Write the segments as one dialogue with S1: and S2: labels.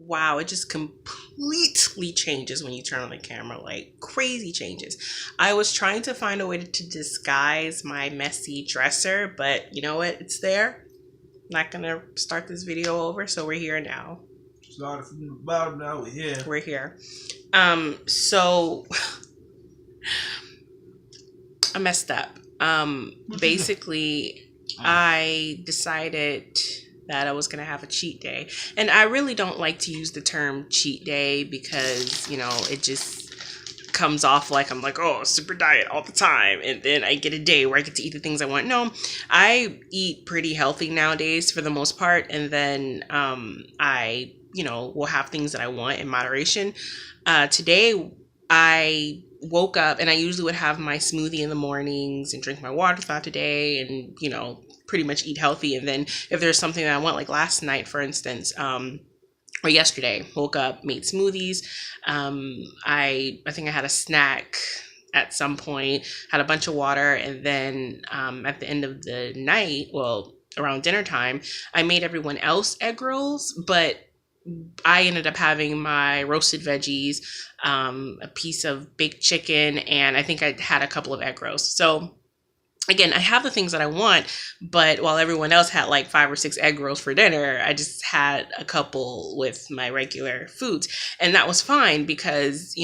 S1: wow, it just completely changes when you turn on the camera, like crazy changes. I was trying to find a way to disguise my messy dresser, but you know what? It's there. Not gonna start this video over, so we're here now.
S2: Started from the bottom, now we're here.
S1: We're here. So I messed up. Basically, I decided that I was gonna have a cheat day, and I really don't like to use the term cheat day because it just comes off like I'm like, oh, super diet all the time, and then I get a day where I get to eat the things I want. No, I eat pretty healthy nowadays for the most part, and then I will have things that I want in moderation. Today I woke up and I usually would have my smoothie in the mornings and drink my water throughout the day and pretty much eat healthy. And then if there's something that I want, like last night for instance, or yesterday, woke up, made smoothies. I think I had a snack at some point, had a bunch of water, and then at the end of the night, well, around dinner time, I made everyone else egg rolls, but I ended up having my roasted veggies, a piece of baked chicken, and I think I had a couple of egg rolls. So again, I have the things that I want, but while everyone else had like 5 or 6 egg rolls for dinner, I just had a couple with my regular foods. And that was fine because,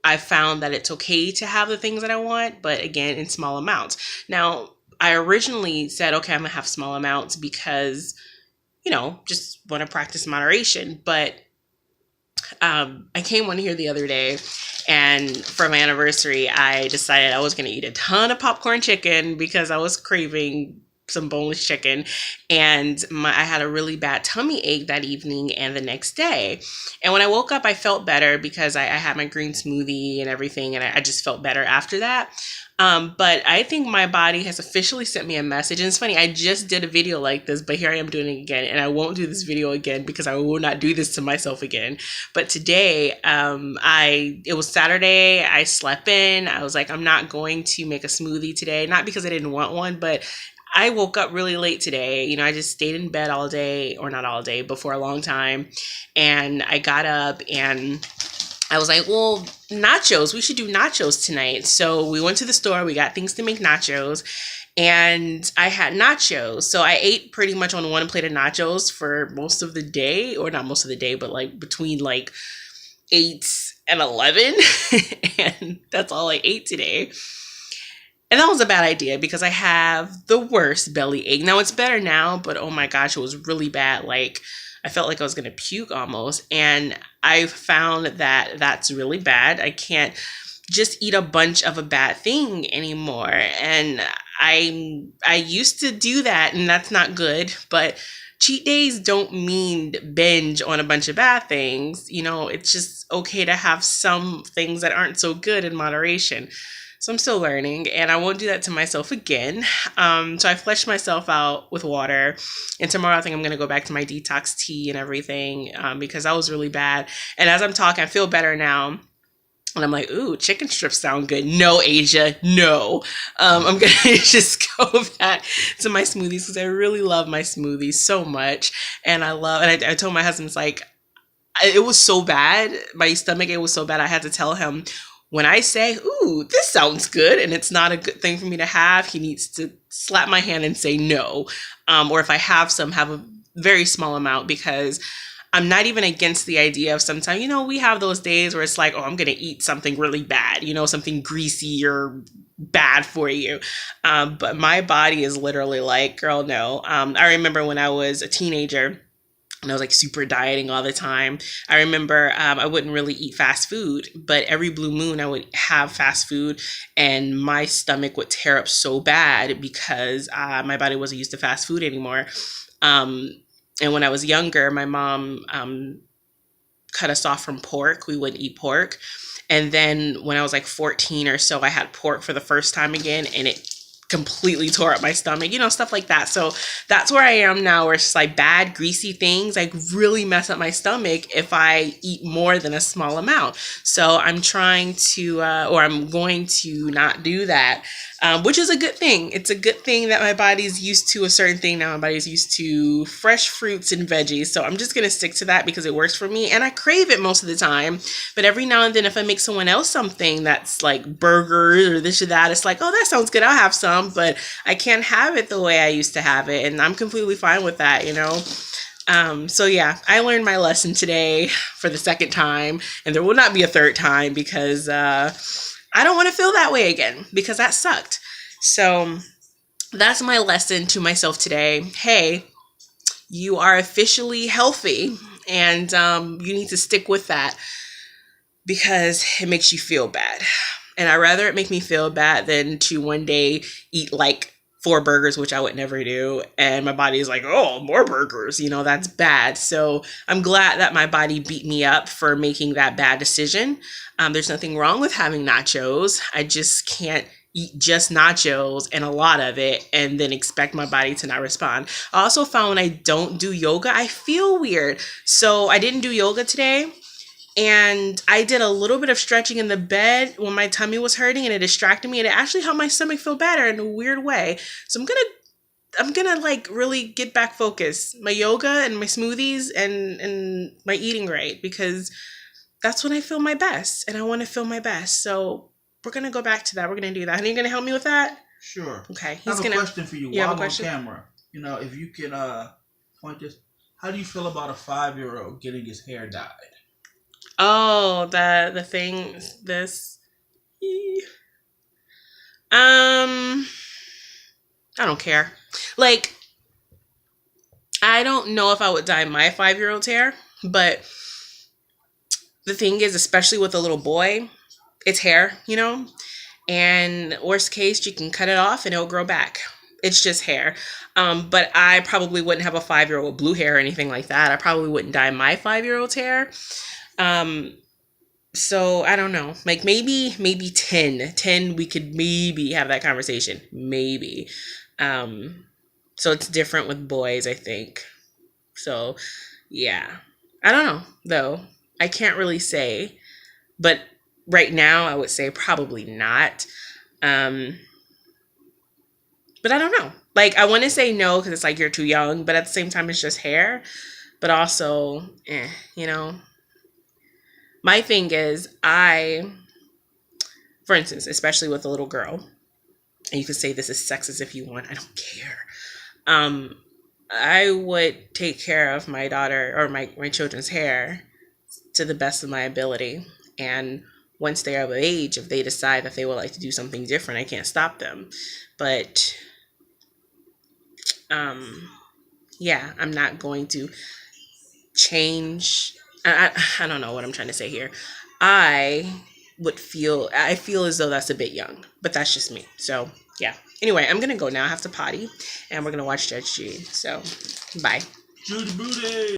S1: I found that it's okay to have the things that I want, but again, in small amounts. Now, I originally said, okay, I'm gonna have small amounts because, just want to practice moderation. But I came on here the other day, and for my anniversary, I decided I was going to eat a ton of popcorn chicken because I was craving some boneless chicken, and I had a really bad tummy ache that evening and the next day. And when I woke up, I felt better because I had my green smoothie and everything, and I just felt better after that. But I think my body has officially sent me a message. And it's funny, I just did a video like this, but here I am doing it again. And I won't do this video again because I will not do this to myself again. But today, it was Saturday. I slept in. I was like, I'm not going to make a smoothie today. Not because I didn't want one, but I woke up really late today. I just stayed in bed all day, or not all day, but for a long time. And I got up and I was like, well, nachos, we should do nachos tonight. So we went to the store, we got things to make nachos, and I had nachos. So I ate pretty much on one plate of nachos for most of the day, or not most of the day, but like between like 8 and 11. And that's all I ate today. And that was a bad idea because I have the worst belly ache. Now it's better now, but oh my gosh, it was really bad. Like I felt like I was going to puke almost. And I found that that's really bad. I can't just eat a bunch of a bad thing anymore. And I used to do that, and that's not good. But cheat days don't mean binge on a bunch of bad things. It's just okay to have some things that aren't so good in moderation. So I'm still learning, and I won't do that to myself again. So I fleshed myself out with water, and tomorrow I think I'm going to go back to my detox tea and everything because that was really bad. And as I'm talking, I feel better now. And I'm like, ooh, chicken strips sound good. No, Asia, no. I'm going to just go back to my smoothies because I really love my smoothies so much. And I told my husband, it's like, it was so bad. My stomach, it was so bad. I had to tell him, when I say, ooh, this sounds good, and it's not a good thing for me to have, he needs to slap my hand and say no. Or if I have some, have a very small amount, because I'm not even against the idea of sometimes, we have those days where it's like, oh, I'm going to eat something really bad, something greasy or bad for you. But my body is literally like, girl, no. I remember when I was a teenager, and I was like super dieting all the time. I remember I wouldn't really eat fast food, but every blue moon I would have fast food, and my stomach would tear up so bad because my body wasn't used to fast food anymore. And when I was younger, my mom cut us off from pork. We wouldn't eat pork. And then when I was like 14 or so, I had pork for the first time again, and it completely tore up my stomach, stuff like that. So that's where I am now, where it's like bad, greasy things like really mess up my stomach if I eat more than a small amount. So I'm trying to, or I'm going to not do that. which is a good thing. It's a good thing that my body's used to a certain thing now. My body's used to fresh fruits and veggies. So I'm just going to stick to that because it works for me. And I crave it most of the time. But every now and then, if I make someone else something that's like burgers or this or that, it's like, oh, that sounds good. I'll have some. But I can't have it the way I used to have it. And I'm completely fine with that, you know? So yeah, I learned my lesson today for the second time. And there will not be a third time because I don't want to feel that way again because that sucked. So that's my lesson to myself today. Hey, you are officially healthy and you need to stick with that because it makes you feel bad. And I'd rather it make me feel bad than to one day eat like 4 burgers, which I would never do. And my body is like, oh, more burgers, you know, that's bad. So I'm glad that my body beat me up for making that bad decision. There's nothing wrong with having nachos. I just can't eat just nachos and a lot of it and then expect my body to not respond. I also found when I don't do yoga, I feel weird. So I didn't do yoga today. And I did a little bit of stretching in the bed when my tummy was hurting and it distracted me and it actually helped my stomach feel better in a weird way. So I'm gonna like really get back focused. My yoga and my smoothies and my eating right because that's when I feel my best and I want to feel my best. So we're gonna go back to that. We're gonna do that. And you're gonna help me with that?
S2: Sure.
S1: Okay.
S2: I have a question for you
S1: You have
S2: while
S1: a
S2: I'm on
S1: question?
S2: camera. You know, if you can point this, how do you feel about a 5-year-old getting his hair dyed?
S1: Oh, the thing, this. I don't care. Like, I don't know if I would dye my 5-year-old's hair, but the thing is, especially with a little boy, it's hair, you know? And worst case, you can cut it off and it'll grow back. It's just hair. But I probably wouldn't have a 5-year-old blue hair or anything like that. I probably wouldn't dye my 5-year-old's hair. So I don't know, like maybe 10, we could maybe have that conversation. Maybe. So it's different with boys, I think. So yeah, I don't know though. I can't really say, but right now I would say probably not. But I don't know. Like I want to say no because it's like you're too young, but at the same time it's just hair. But also, you know. My thing is, for instance, especially with a little girl, and you can say this is sexist if you want, I don't care. I would take care of my daughter or my children's hair to the best of my ability. And once they are of age, if they decide that they would like to do something different, I can't stop them. But, yeah, I'm not going to change. I don't know what I'm trying to say here. I feel as though that's a bit young, but that's just me. So yeah. Anyway, I'm gonna go now. I have to potty, and we're gonna watch Judge Judy. So bye.
S2: Judy Booty.